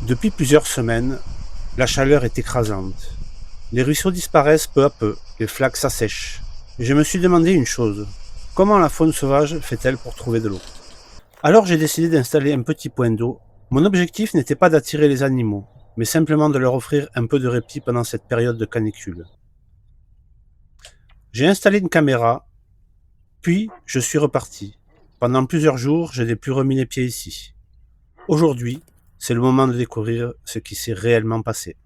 Depuis plusieurs semaines, la chaleur est écrasante. Les ruisseaux disparaissent peu à peu, les flaques s'assèchent. Et je me suis demandé une chose. Comment la faune sauvage fait-elle pour trouver de l'eau? Alors j'ai décidé d'installer un petit point d'eau. Mon objectif n'était pas d'attirer les animaux, mais simplement de leur offrir un peu de répit pendant cette période de canicule. J'ai installé une caméra, puis je suis reparti. Pendant plusieurs jours, je n'ai plus remis les pieds ici. Aujourd'hui, c'est le moment de découvrir ce qui s'est réellement passé.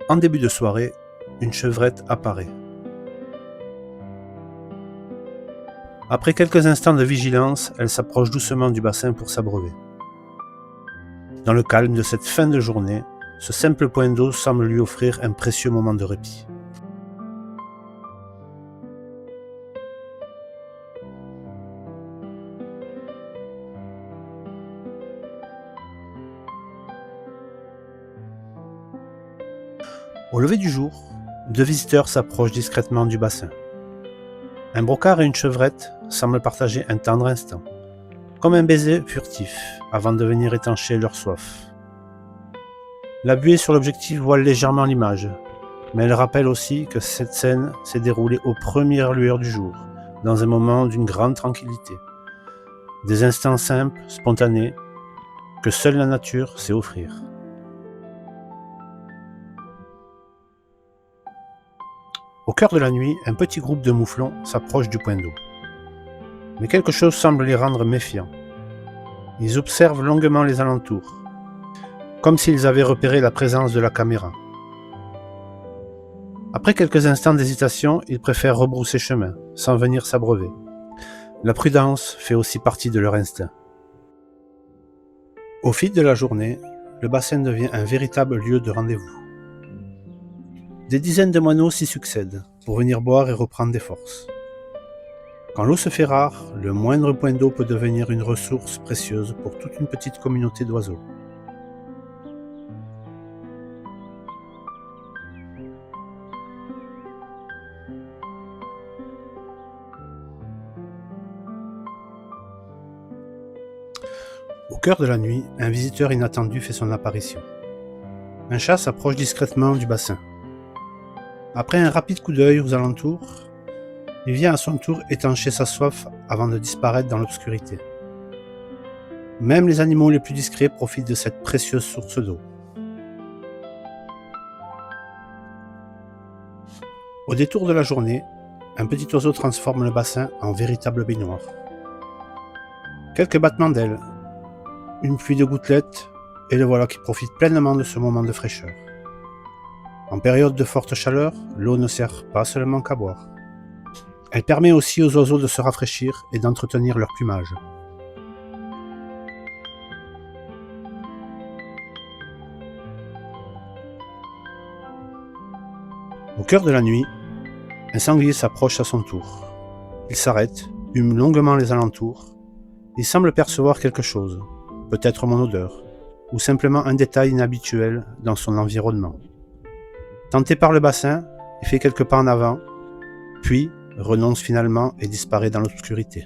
En début de soirée, une chevrette apparaît. Après quelques instants de vigilance, elle s'approche doucement du bassin pour s'abreuver. Dans le calme de cette fin de journée, ce simple point d'eau semble lui offrir un précieux moment de répit. Au lever du jour, deux visiteurs s'approchent discrètement du bassin. Un brocard et une chevrette semblent partager un tendre instant, comme un baiser furtif avant de venir étancher leur soif. La buée sur l'objectif voile légèrement l'image, mais elle rappelle aussi que cette scène s'est déroulée aux premières lueurs du jour, dans un moment d'une grande tranquillité. Des instants simples, spontanés, que seule la nature sait offrir. Au cœur de la nuit, un petit groupe de mouflons s'approche du point d'eau. Mais quelque chose semble les rendre méfiants. Ils observent longuement les alentours, comme s'ils avaient repéré la présence de la caméra. Après quelques instants d'hésitation, ils préfèrent rebrousser chemin, sans venir s'abreuver. La prudence fait aussi partie de leur instinct. Au fil de la journée, le bassin devient un véritable lieu de rendez-vous. Des dizaines de moineaux s'y succèdent pour venir boire et reprendre des forces. Quand l'eau se fait rare, le moindre point d'eau peut devenir une ressource précieuse pour toute une petite communauté d'oiseaux. Au cœur de la nuit, un visiteur inattendu fait son apparition. Un chat s'approche discrètement du bassin. Après un rapide coup d'œil aux alentours, il vient à son tour étancher sa soif avant de disparaître dans l'obscurité. Même les animaux les plus discrets profitent de cette précieuse source d'eau. Au détour de la journée, un petit oiseau transforme le bassin en véritable baignoire. Quelques battements d'ailes, une pluie de gouttelettes, et le voilà qui profite pleinement de ce moment de fraîcheur. En période de forte chaleur, l'eau ne sert pas seulement qu'à boire. Elle permet aussi aux oiseaux de se rafraîchir et d'entretenir leur plumage. Au cœur de la nuit, un sanglier s'approche à son tour. Il s'arrête, hume longuement les alentours. Il semble percevoir quelque chose, peut-être mon odeur, ou simplement un détail inhabituel dans son environnement. Tenté par le bassin, il fait quelques pas en avant, puis renonce finalement et disparaît dans l'obscurité.